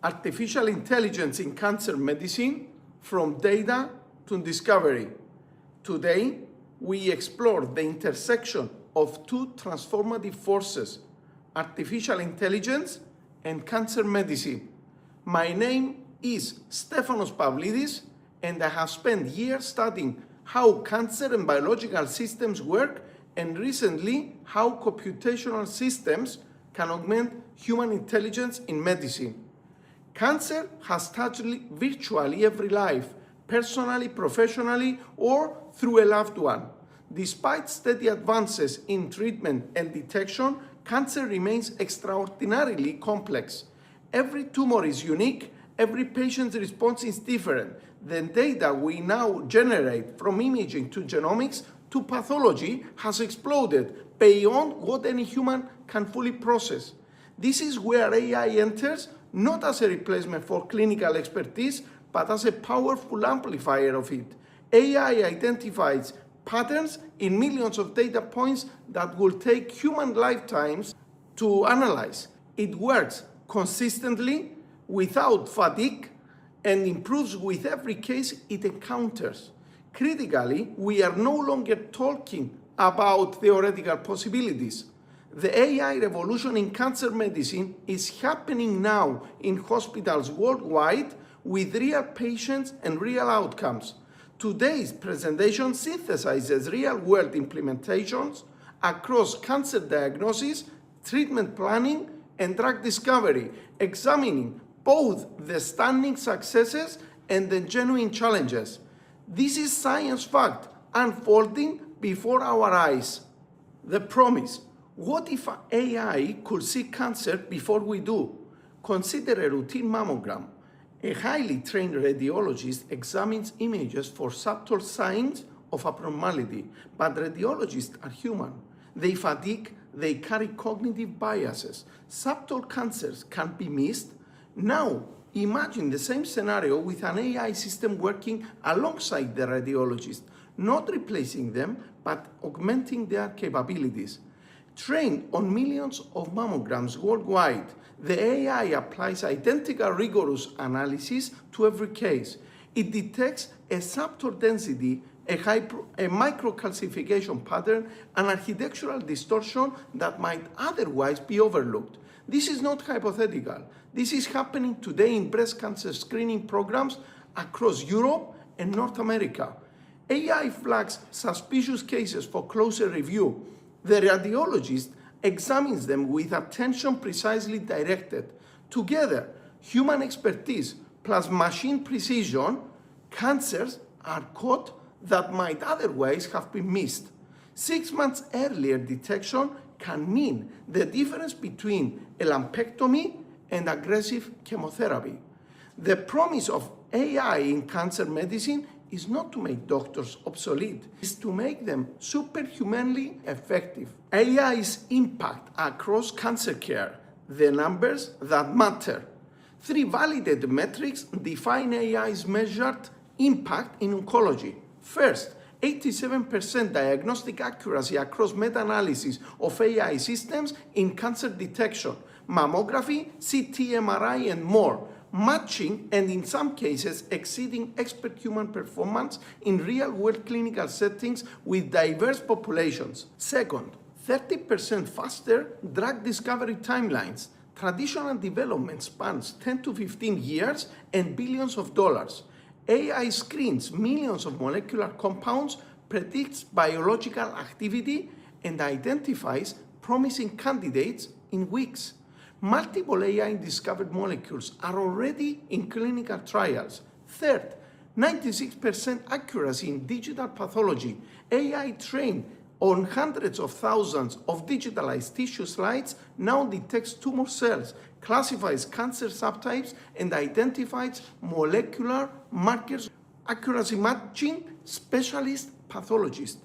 Artificial intelligence in cancer medicine, from data to discovery. Today, we explore the intersection of two transformative forces, artificial intelligence and cancer medicine. My name is Stefanos Pavlidis, and I have spent years studying how cancer and biological systems work, and recently how computational systems can augment human intelligence in medicine. Cancer has touched virtually every life, personally, professionally, or through a loved one. Despite steady advances in treatment and detection, cancer remains extraordinarily complex. Every tumor is unique, every patient's response is different. The data we now generate, from imaging to genomics to pathology, has exploded beyond what any human can fully process. This is where AI enters, not as a replacement for clinical expertise, but as a powerful amplifier of it. AI identifies patterns in millions of data points that will take human lifetimes to analyze. It works consistently, without fatigue, and improves with every case it encounters. Critically, we are no longer talking about theoretical possibilities. The AI revolution in cancer medicine is happening now in hospitals worldwide with real patients and real outcomes. Today's presentation synthesizes real-world implementations across cancer diagnosis, treatment planning, and drug discovery, examining both the stunning successes and the genuine challenges. This is science fact unfolding before our eyes. The promise. What if AI could see cancer before we do? Consider a routine mammogram. A highly trained radiologist examines images for subtle signs of abnormality, but radiologists are human. They fatigue, they carry cognitive biases. Subtle cancers can be missed. Now, imagine the same scenario with an AI system working alongside the radiologist, not replacing them, but augmenting their capabilities. Trained on millions of mammograms worldwide, the AI applies identical rigorous analysis to every case. It detects a subtle density, a microcalcification pattern, an architectural distortion that might otherwise be overlooked. This is not hypothetical. This is happening today in breast cancer screening programs across Europe and North America. AI flags suspicious cases for closer review. The radiologist examines them with attention precisely directed. Together, human expertise plus machine precision, cancers are caught that might otherwise have been missed. 6 months earlier detection can mean the difference between a lumpectomy and aggressive chemotherapy. The promise of AI in cancer medicine is not to make doctors obsolete, it's to make them superhumanly effective. AI's impact across cancer care, the numbers that matter. 3 validated metrics define AI's measured impact in oncology. First, 87% diagnostic accuracy across meta-analysis of AI systems in cancer detection, mammography, CT, MRI, and more, matching and in some cases exceeding expert human performance in real-world clinical settings with diverse populations. Second, 30% faster drug discovery timelines. Traditional development spans 10 to 15 years and billions of dollars. AI screens millions of molecular compounds, predicts biological activity, and identifies promising candidates in weeks. Multiple AI-discovered molecules are already in clinical trials. Third, 96% accuracy in digital pathology. AI trained on hundreds of thousands of digitalized tissue slides now detects tumor cells, classifies cancer subtypes, and identifies molecular markers. Accuracy matching specialist pathologists.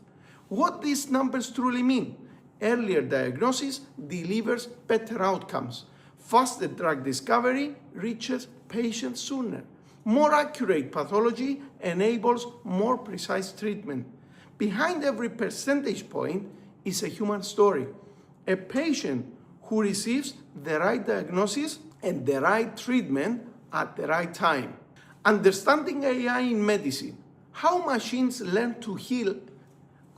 What these numbers truly mean? Earlier diagnosis delivers better outcomes. Faster drug discovery reaches patients sooner. More accurate pathology enables more precise treatment. Behind every percentage point is a human story. A patient who receives the right diagnosis, and the right treatment at the right time. Understanding AI in medicine, how machines learn to heal.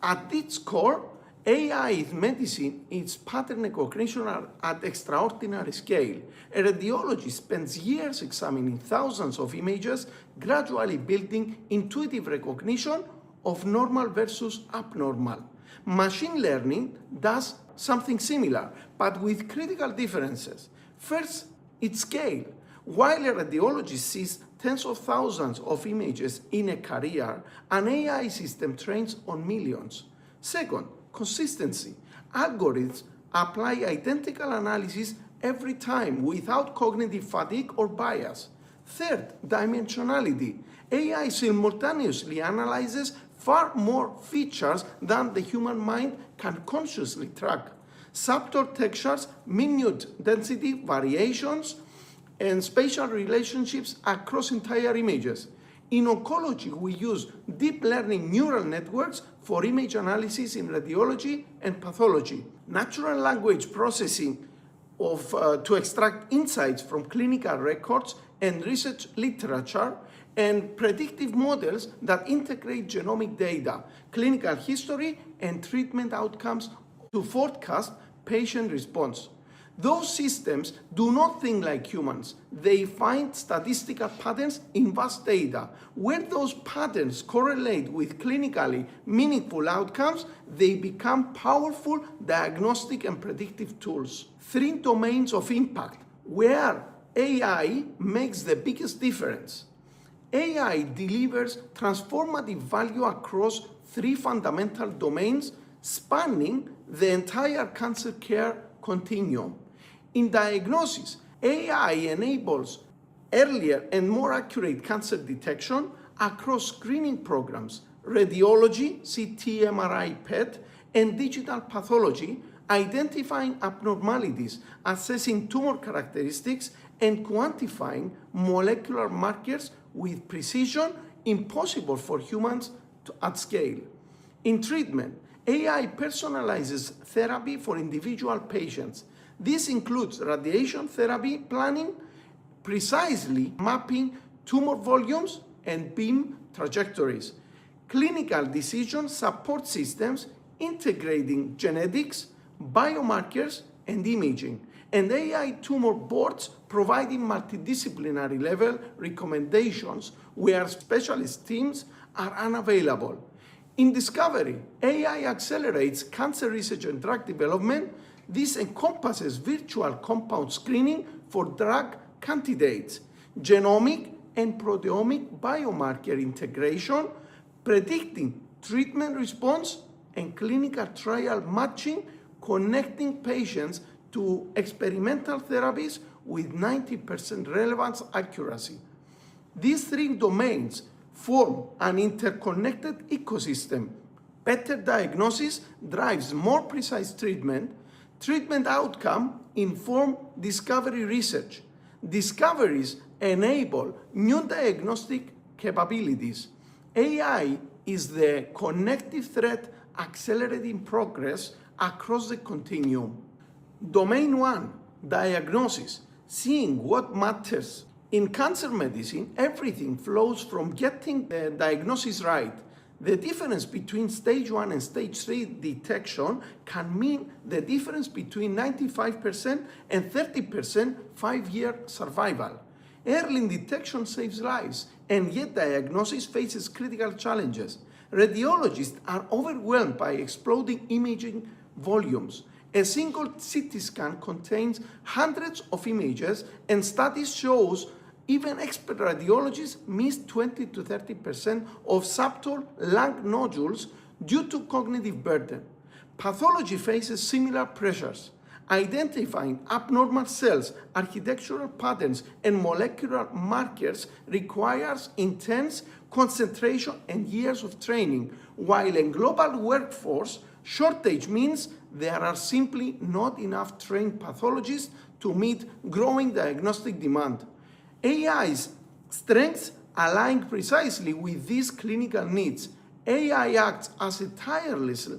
At its core, AI in medicine is pattern recognition at extraordinary scale. A radiologist spends years examining thousands of images, gradually building intuitive recognition of normal versus abnormal. Machine learning does something similar, but with critical differences. First, its scale. While a radiologist sees tens of thousands of images in a career, an AI system trains on millions. Second, consistency. Algorithms apply identical analysis every time without cognitive fatigue or bias. Third, dimensionality. AI simultaneously analyzes far more features than the human mind can consciously track. Subtle textures, minute density variations, and spatial relationships across entire images. In oncology, we use deep learning neural networks for image analysis in radiology and pathology. Natural language processing to extract insights from clinical records and research literature, and predictive models that integrate genomic data, clinical history, and treatment outcomes to forecast patient response. Those systems do not think like humans. They find statistical patterns in vast data. When those patterns correlate with clinically meaningful outcomes, they become powerful diagnostic and predictive tools. 3 domains of impact where AI makes the biggest difference. AI delivers transformative value across 3 fundamental domains spanning the entire cancer care continuum. In diagnosis, AI enables earlier and more accurate cancer detection across screening programs, radiology, CT, MRI, PET, and digital pathology, identifying abnormalities, assessing tumor characteristics, and quantifying molecular markers with precision impossible for humans at scale. In treatment, AI personalizes therapy for individual patients. This includes radiation therapy planning, precisely mapping tumor volumes and beam trajectories, clinical decision support systems integrating genetics, biomarkers, and imaging, and AI tumor boards providing multidisciplinary level recommendations where specialist teams are unavailable. In discovery, AI accelerates cancer research and drug development. This encompasses virtual compound screening for drug candidates, genomic and proteomic biomarker integration, predicting treatment response, and clinical trial matching, connecting patients to experimental therapies with 90% relevance accuracy. These 3 domains form an interconnected ecosystem. Better diagnosis drives more precise treatment. Treatment outcome inform discovery research. Discoveries enable new diagnostic capabilities. AI is the connective thread accelerating progress across the continuum. Domain 1, diagnosis, seeing what matters. In cancer medicine, everything flows from getting the diagnosis right. The difference between stage 1 and stage 3 detection can mean the difference between 95% and 30% 5-year survival. Early detection saves lives, and yet diagnosis faces critical challenges. Radiologists are overwhelmed by exploding imaging volumes. A single CT scan contains hundreds of images, and studies shows even expert radiologists miss 20 to 30% of subtle lung nodules due to cognitive burden. Pathology faces similar pressures. Identifying abnormal cells, architectural patterns, and molecular markers requires intense concentration and years of training, while in global workforce shortage means there are simply not enough trained pathologists to meet growing diagnostic demand. AI's strengths align precisely with these clinical needs. AI acts as a tireless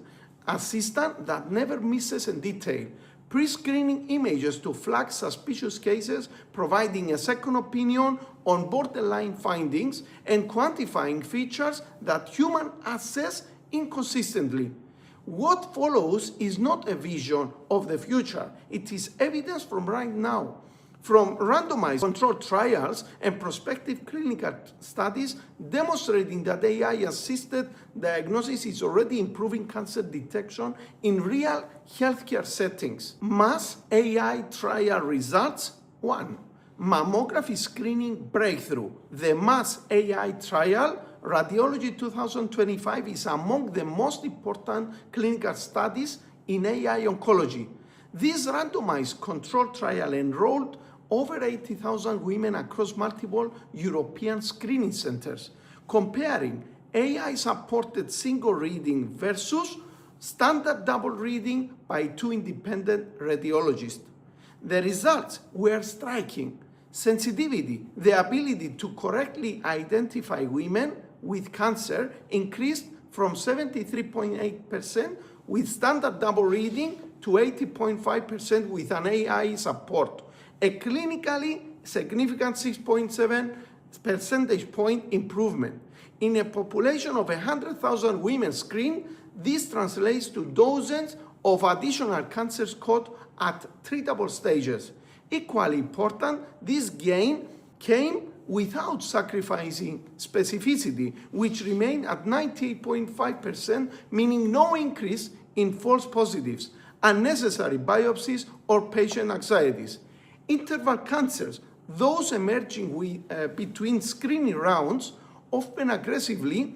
assistant that never misses a detail, pre-screening images to flag suspicious cases, providing a second opinion on borderline findings, and quantifying features that humans assess inconsistently. What follows is not a vision of the future, it is evidence from right now. From randomized controlled trials and prospective clinical studies demonstrating that AI-assisted diagnosis is already improving cancer detection in real healthcare settings. Mass AI trial results. 1. Mammography screening breakthrough. The Mass AI trial, Radiology 2025, is among the most important clinical studies in AI oncology. This randomized controlled trial enrolled over 80,000 women across multiple European screening centers, comparing AI-supported single reading versus standard double reading by 2 independent radiologists. The results were striking. Sensitivity, the ability to correctly identify women with cancer, increased from 73.8% with standard double reading to 80.5% with an AI support. A clinically significant 6.7 percentage point improvement. In a population of 100,000 women screened, this translates to dozens of additional cancers caught at treatable stages. Equally important, this gain came without sacrificing specificity, which remained at 98.5%, meaning no increase in false positives, unnecessary biopsies, or patient anxieties. Interval cancers, those emerging between screening rounds, often aggressively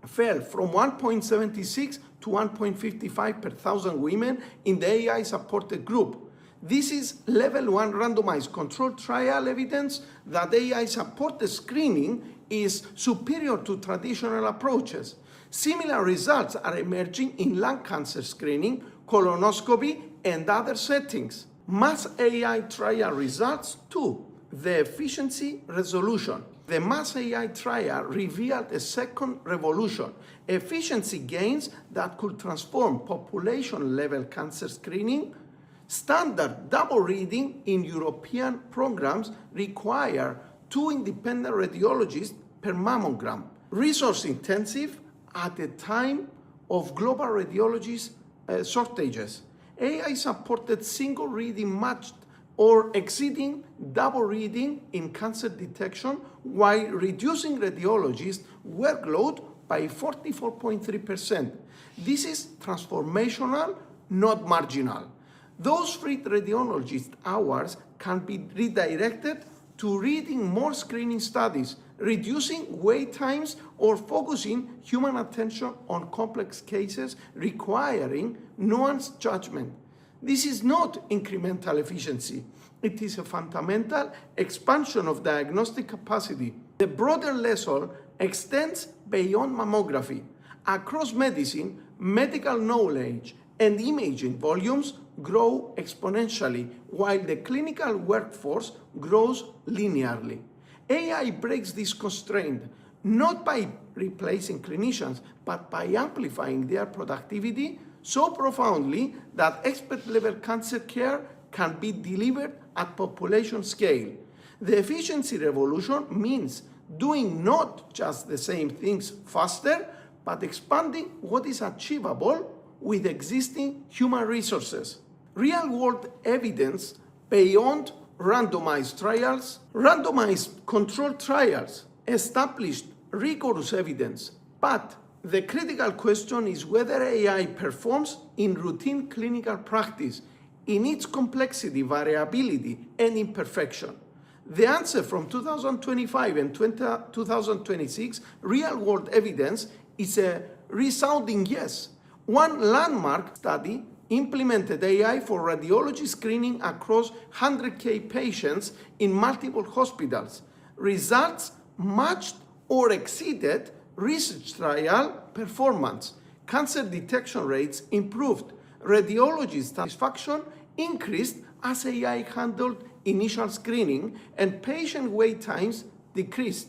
fell from 1.76 to 1.55 per thousand women in the AI-supported group. This is level 1 randomized controlled trial evidence that AI-supported screening is superior to traditional approaches. Similar results are emerging in lung cancer screening, colonoscopy, and other settings. Mass AI trial results. 2. The efficiency resolution. The Mass AI trial revealed a second revolution, efficiency gains that could transform population-level cancer screening. Standard double reading in European programs require 2 independent radiologists per mammogram. Resource intensive at a time of global radiologists shortages. AI-supported single reading matched or exceeding double reading in cancer detection while reducing radiologists' workload by 44.3%. This is transformational, not marginal. Those free radiologist hours can be redirected to reading more screening studies, reducing wait times, or focusing human attention on complex cases requiring nuanced judgment. This is not incremental efficiency. It is a fundamental expansion of diagnostic capacity. The broader lesson extends beyond mammography. Across medicine, medical knowledge and imaging volumes grow exponentially, while the clinical workforce grows linearly. AI breaks this constraint, not by replacing clinicians, but by amplifying their productivity so profoundly that expert-level cancer care can be delivered at population scale. The efficiency revolution means doing not just the same things faster, but expanding what is achievable with existing human resources. Real-world evidence beyond randomized trials. Randomized controlled trials established rigorous evidence, but the critical question is whether AI performs in routine clinical practice in its complexity, variability, and imperfection. The answer from 2025 and 2026 real-world evidence is a resounding yes. One landmark study implemented AI for radiology screening across 100,000 patients in multiple hospitals. Results matched or exceeded research trial performance. Cancer detection rates improved. Radiologist satisfaction increased as AI handled initial screening, and patient wait times decreased.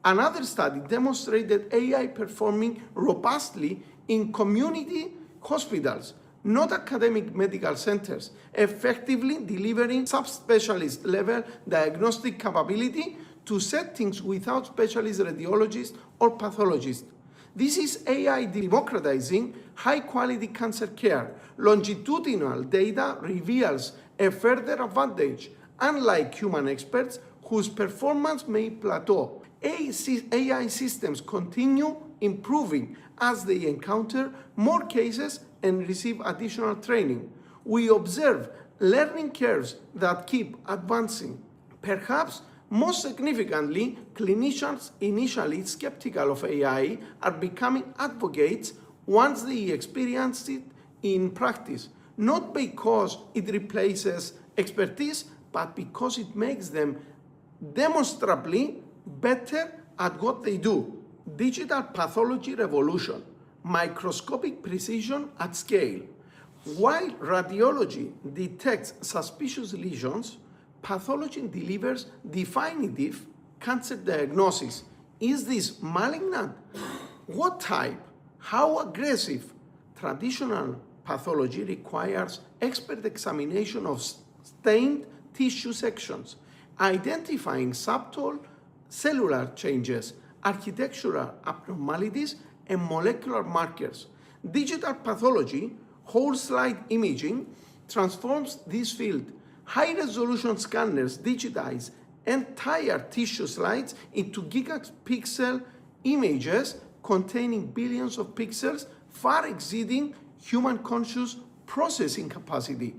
Another study demonstrated AI performing robustly in community hospitals, not academic medical centers, effectively delivering subspecialist level diagnostic capability to settings without specialist radiologists or pathologists. This is AI democratizing high-quality cancer care. Longitudinal data reveals a further advantage, unlike human experts whose performance may plateau. AI systems continue improving as they encounter more cases and receive additional training. We observe learning curves that keep advancing. Perhaps most significantly, clinicians initially skeptical of AI are becoming advocates once they experience it in practice, not because it replaces expertise, but because it makes them demonstrably better at what they do. Digital pathology revolution, microscopic precision at scale. While radiology detects suspicious lesions, pathology delivers definitive cancer diagnosis. Is this malignant? What type? How aggressive? Traditional pathology requires expert examination of stained tissue sections, identifying subtle cellular changes, architectural abnormalities, and molecular markers. Digital pathology, whole slide imaging, transforms this field. High-resolution scanners digitize entire tissue slides into gigapixel images containing billions of pixels, far exceeding human conscious processing capacity.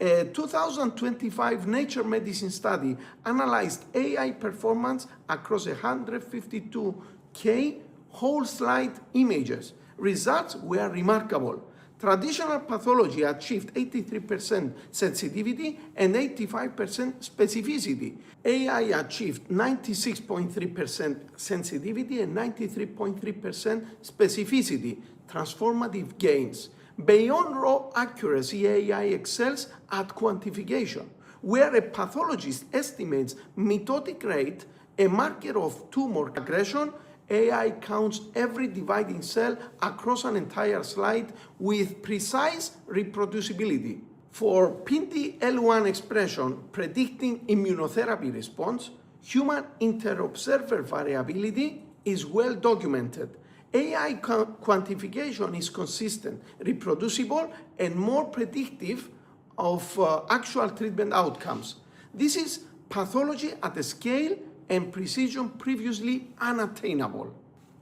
A 2025 Nature Medicine study analyzed AI performance across 152K whole slide images. Results were remarkable. Traditional pathology achieved 83% sensitivity and 85% specificity. AI achieved 96.3% sensitivity and 93.3% specificity, transformative gains. Beyond raw accuracy, AI excels at quantification. Where a pathologist estimates mitotic rate, a marker of tumor aggression, AI counts every dividing cell across an entire slide with precise reproducibility. For PD-L1 expression predicting immunotherapy response, human interobserver variability is well documented. AI quantification is consistent, reproducible, and more predictive of actual treatment outcomes. This is pathology at a scale and precision previously unattainable.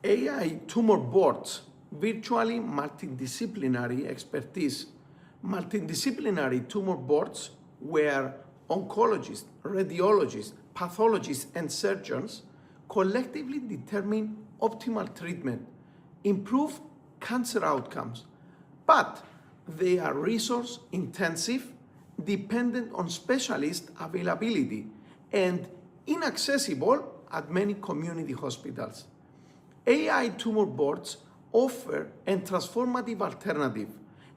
AI tumor boards, virtually multidisciplinary expertise. Multidisciplinary tumor boards where oncologists, radiologists, pathologists, and surgeons collectively determine optimal treatment, improve cancer outcomes, but they are resource intensive, dependent on specialist availability, and inaccessible at many community hospitals. AI tumor boards offer a transformative alternative.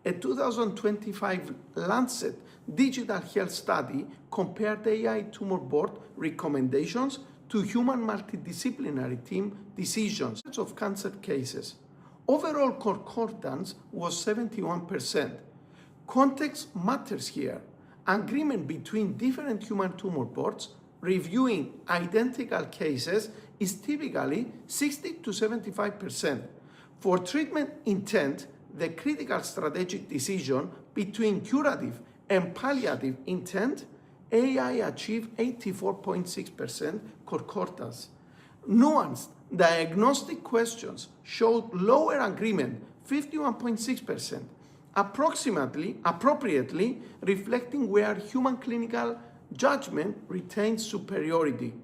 A 2025 Lancet Digital Health study compared AI tumor board recommendations to human multidisciplinary team decisions of cancer cases. Overall concordance was 71%. Context matters here. Agreement between different human tumor boards reviewing identical cases is typically 60 to 75%. For treatment intent, the critical strategic decision between curative and palliative intent, AI achieved 84.6% concordance. Nuanced diagnostic questions showed lower agreement, 51.6%, appropriately reflecting where human clinical judgment retains superiority.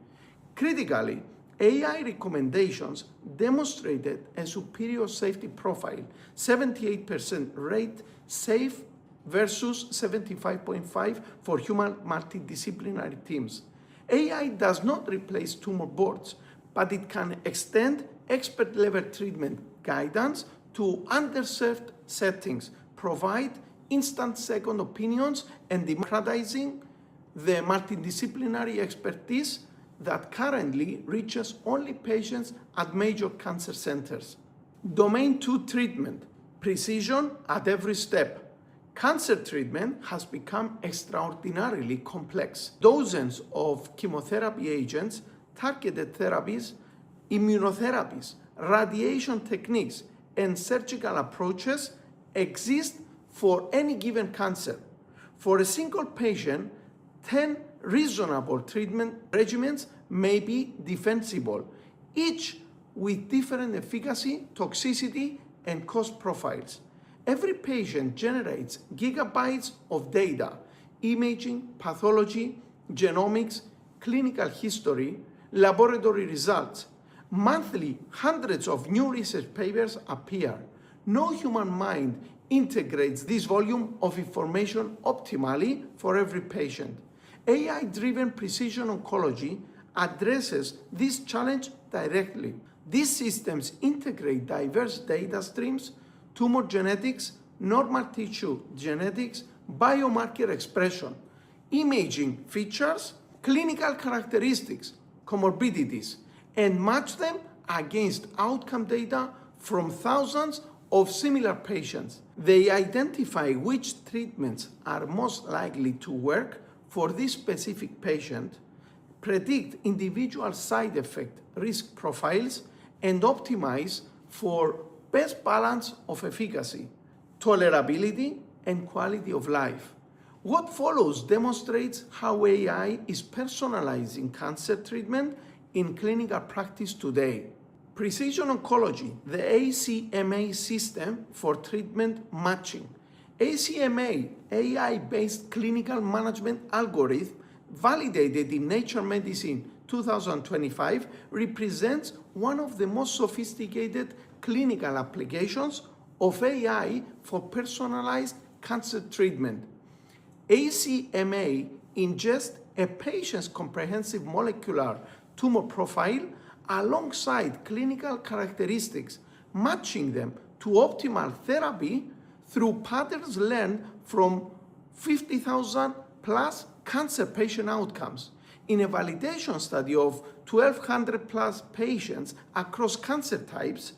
Critically, AI recommendations demonstrated a superior safety profile, 78% rate safe versus 75.5% for human multidisciplinary teams. AI does not replace tumor boards, but it can extend expert-level treatment guidance to underserved settings, provide instant second opinions, and democratizing the multidisciplinary expertise that currently reaches only patients at major cancer centers. Domain 2 treatment, precision at every step. Cancer treatment has become extraordinarily complex. Dozens of chemotherapy agents, targeted therapies, immunotherapies, radiation techniques, and surgical approaches exist for any given cancer. For a single patient, 10 reasonable treatment regimens may be defensible, each with different efficacy, toxicity, and cost profiles. Every patient generates gigabytes of data, imaging, pathology, genomics, clinical history, laboratory results. Monthly, hundreds of new research papers appear. No human mind integrates this volume of information optimally for every patient. AI-driven precision oncology addresses this challenge directly. These systems integrate diverse data streams, tumor genetics, normal tissue genetics, biomarker expression, imaging features, clinical characteristics, comorbidities, and match them against outcome data from thousands of similar patients. They identify which treatments are most likely to work for this specific patient, predict individual side effect risk profiles, and optimize for best balance of efficacy, tolerability, and quality of life. What follows demonstrates how AI is personalizing cancer treatment in clinical practice today. Precision oncology, the ACMA system for treatment matching. ACMA, AI-based clinical management algorithm, validated in Nature Medicine 2025, represents one of the most sophisticated clinical applications of AI for personalized cancer treatment. ACMA ingests a patient's comprehensive molecular tumor profile alongside clinical characteristics, matching them to optimal therapy through patterns learned from 50,000 plus cancer patient outcomes. In a validation study of 1,200 plus patients across cancer types,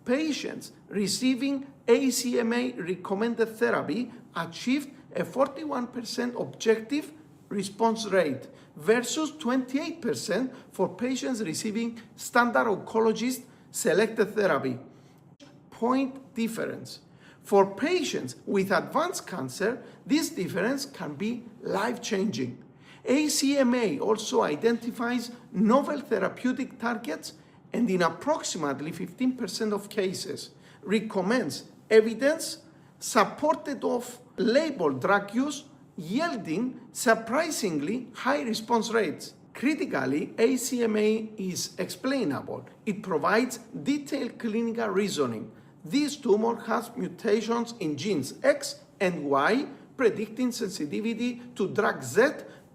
patients receiving ACMA recommended therapy achieved a 41% objective response rate versus 28% for patients receiving standard oncologist selected therapy. Point difference. For patients with advanced cancer, this difference can be life-changing. ACMA also identifies novel therapeutic targets and in approximately 15% of cases recommends evidence supported off-label drug use, yielding surprisingly high response rates. Critically, ACMA is explainable. It provides detailed clinical reasoning. This tumor has mutations in genes X and Y, predicting sensitivity to drug Z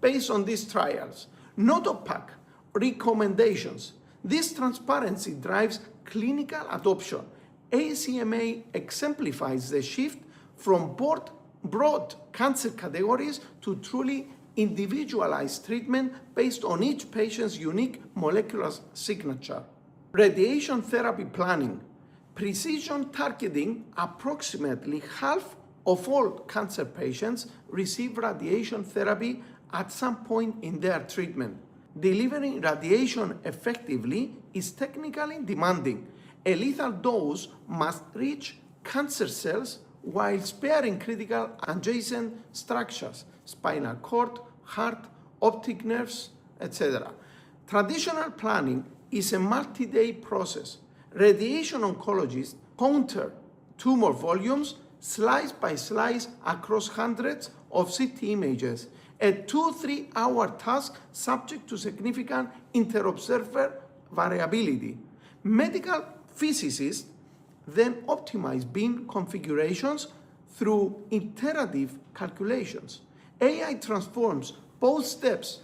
based on these trials. Not opaque recommendations. This transparency drives clinical adoption. ACMA exemplifies the shift from broad cancer categories to truly individualized treatment based on each patient's unique molecular signature. Radiation therapy planning. Precision targeting. Approximately half of all cancer patients receive radiation therapy at some point in their treatment. Delivering radiation effectively is technically demanding. A lethal dose must reach cancer cells while sparing critical adjacent structures, spinal cord, heart, optic nerves, etc. Traditional planning is a multi-day process. Radiation oncologists counter tumor volumes slice by slice across hundreds of CT images, a 2-3 hour task subject to significant inter-observer variability. Medical physicists then optimize beam configurations through iterative calculations. AI transforms both steps.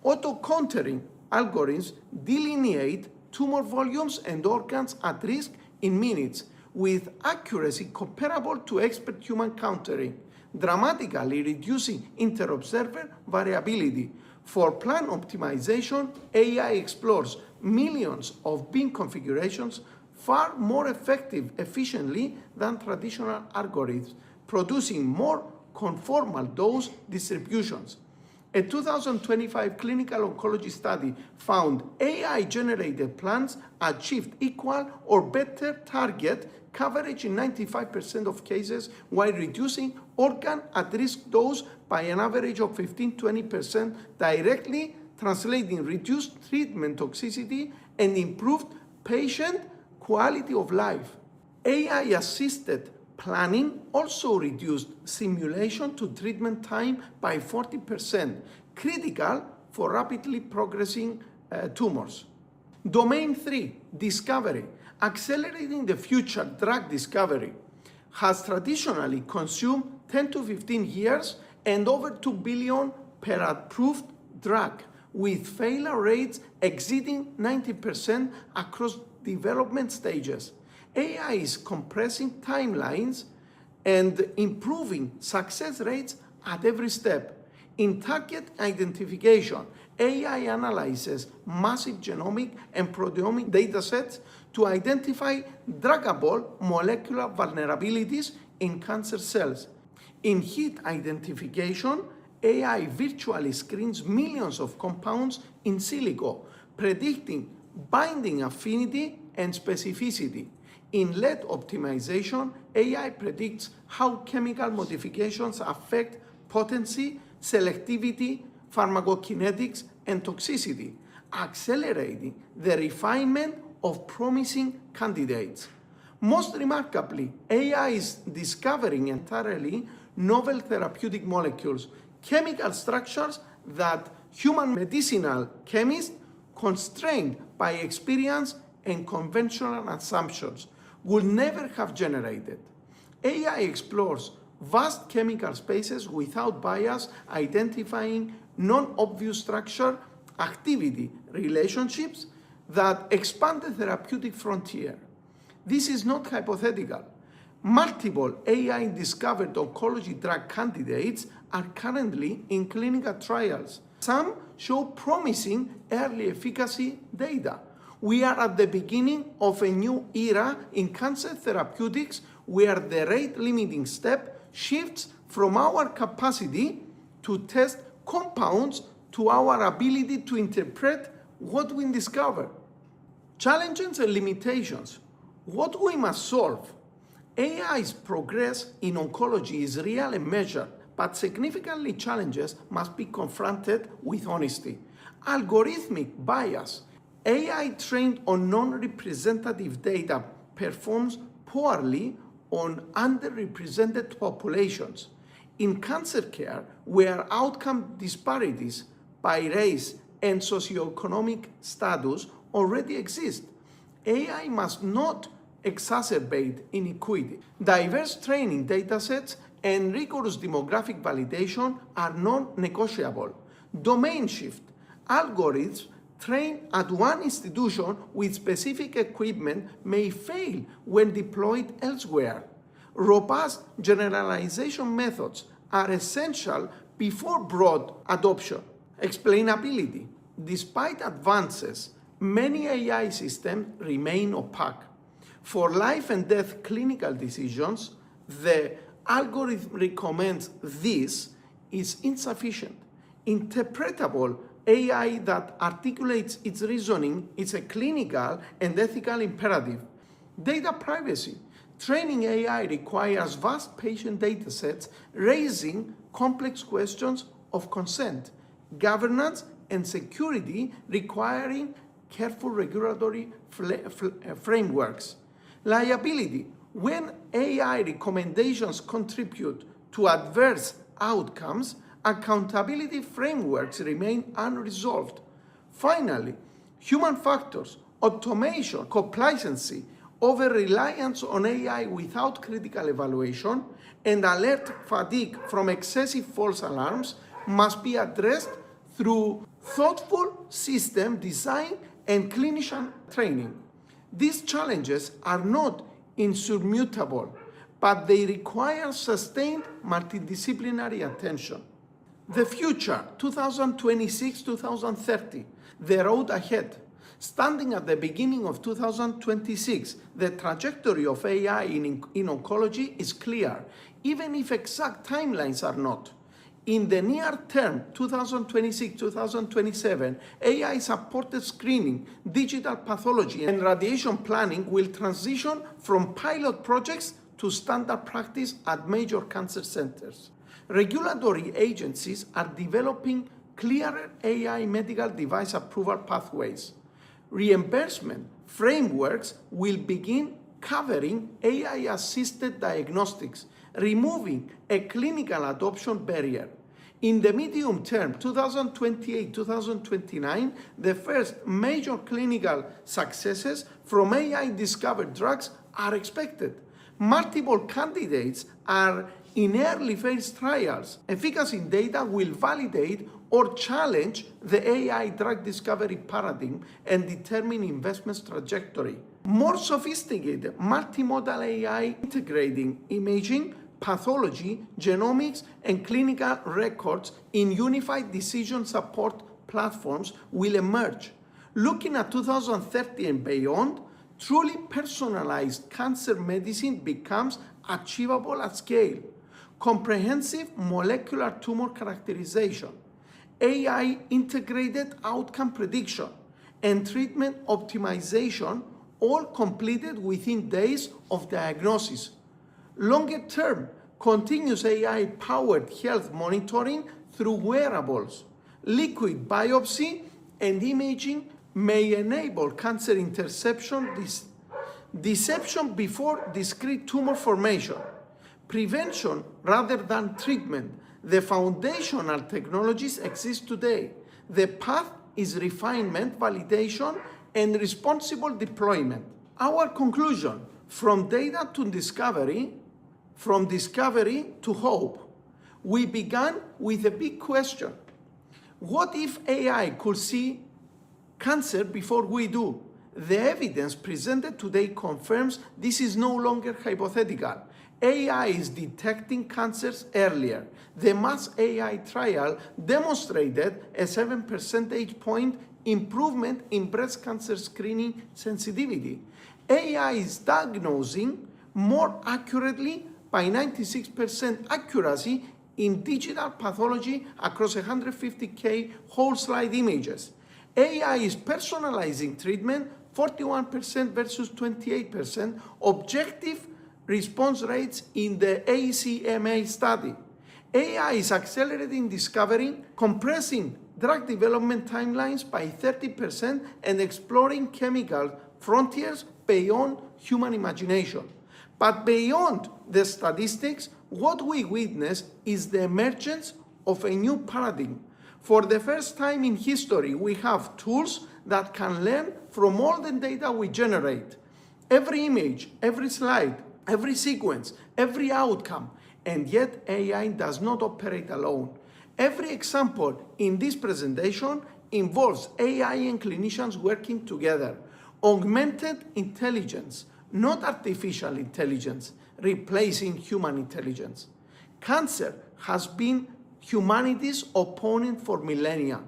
Auto-countering algorithms delineate tumor volumes and organs at risk in minutes with accuracy comparable to expert human countering, dramatically reducing inter-observer variability. For plan optimization, AI explores millions of beam configurations far more efficiently than traditional algorithms, producing more conformal dose distributions. A 2025 clinical oncology study found AI-generated plans achieved equal or better target coverage in 95% of cases while reducing organ at-risk dose by an average of 15-20%, directly translating reduced treatment toxicity and improved patient quality of life. AI-assisted planning also reduced simulation to treatment time by 40%, critical for rapidly progressing tumors. Domain 3, discovery. Accelerating the future drug discovery has traditionally consumed 10 to 15 years and over 2 billion per approved drug, with failure rates exceeding 90% across development stages. AI is compressing timelines and improving success rates at every step. In target identification, AI analyzes massive genomic and proteomic datasets to identify druggable molecular vulnerabilities in cancer cells. In hit identification, AI virtually screens millions of compounds in silico, predicting binding affinity and specificity. In lead optimization, AI predicts how chemical modifications affect potency, selectivity, pharmacokinetics, and toxicity, accelerating the refinement of promising candidates. Most remarkably, AI is discovering entirely novel therapeutic molecules, chemical structures that human medicinal chemists, constrained by experience and conventional assumptions, would never have generated. AI explores vast chemical spaces without bias, identifying non-obvious structure, activity, relationships that expand the therapeutic frontier. This is not hypothetical. Multiple AI-discovered oncology drug candidates are currently in clinical trials. Some show promising early efficacy data. We are at the beginning of a new era in cancer therapeutics where the rate-limiting step shifts from our capacity to test compounds to our ability to interpret what we discover. Challenges and limitations. What we must solve. AI's progress in oncology is real and measured, but significantly challenges must be confronted with honesty. Algorithmic bias. AI trained on non-representative data performs poorly on underrepresented populations. In cancer care, where outcome disparities by race and socioeconomic status already exist, AI must not exacerbate inequity. Diverse training datasets and rigorous demographic validation are non-negotiable. Domain shift. Algorithms trained at one institution with specific equipment may fail when deployed elsewhere. Robust generalization methods are essential before broad adoption. Explainability. Despite advances, many AI systems remain opaque. For life and death clinical decisions, the algorithm recommends this is insufficient. Interpretable AI that articulates its reasoning is a clinical and ethical imperative. Data privacy. Training AI requires vast patient datasets, raising complex questions of consent, governance, and security, requiring careful regulatory frameworks. Liability. When AI recommendations contribute to adverse outcomes, accountability frameworks remain unresolved. Finally, human factors, automation, complacency, over-reliance on AI without critical evaluation, and alert fatigue from excessive false alarms must be addressed through thoughtful system design and clinician training. These challenges are not insurmountable, but they require sustained multidisciplinary attention. The future, 2026-2030, the road ahead. Standing at the beginning of 2026, the trajectory of AI in oncology is clear. even if exact timelines are not. In the near term, 2026, 2027, AI-supported screening, digital pathology, and radiation planning will transition from pilot projects to standard practice at major cancer centers. Regulatory agencies are developing clearer AI medical device approval pathways. Reimbursement frameworks will begin covering AI-assisted diagnostics, removing a clinical adoption barrier. In the medium term, 2028-2029, the first major clinical successes from AI-discovered drugs are expected. Multiple candidates are in early phase trials. Efficacy data will validate or challenge the AI drug discovery paradigm and determine investment trajectory. More sophisticated multimodal AI integrating imaging, pathology, genomics, and clinical records in unified decision support platforms will emerge. Looking at 2030 and beyond, truly personalized cancer medicine becomes achievable at scale. Comprehensive molecular tumor characterization, AI integrated outcome prediction, and treatment optimization all completed within days of diagnosis. Longer term, continuous AI-powered health monitoring through wearables, liquid biopsy, and imaging may enable cancer interception, deception before discrete tumor formation, prevention rather than treatment. The foundational technologies exist today. The path is refinement, validation, and responsible deployment. Our conclusion: from data to discovery, from discovery to hope. We began with a big question. What if AI could see cancer before we do? The evidence presented today confirms this is no longer hypothetical. AI is detecting cancers earlier. The MASS AI trial demonstrated a 7 percentage point improvement in breast cancer screening sensitivity. AI is diagnosing more accurately by 96% accuracy in digital pathology across 150K whole slide images. AI is personalizing treatment 41% versus 28%, objective response rates in the ACMA study. AI is accelerating discovery, compressing drug development timelines by 30%, and exploring chemical frontiers beyond human imagination. But beyond the statistics, what we witness is the emergence of a new paradigm. For the first time in history, we have tools that can learn from all the data we generate. Every image, every slide, every sequence, every outcome, and yet AI does not operate alone. Every example in this presentation involves AI and clinicians working together. Augmented intelligence, not artificial intelligence, replacing human intelligence. Cancer has been humanity's opponent for millennia.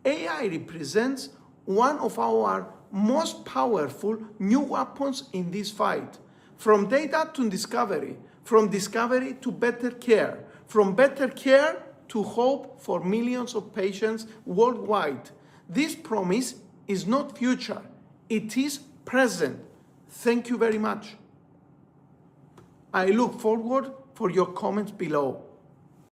AI represents one of our most powerful new weapons in this fight. From data to discovery, from discovery to better care, from better care to hope for millions of patients worldwide. This promise is not future, it is present. Thank you very much. I look forward for your comments below.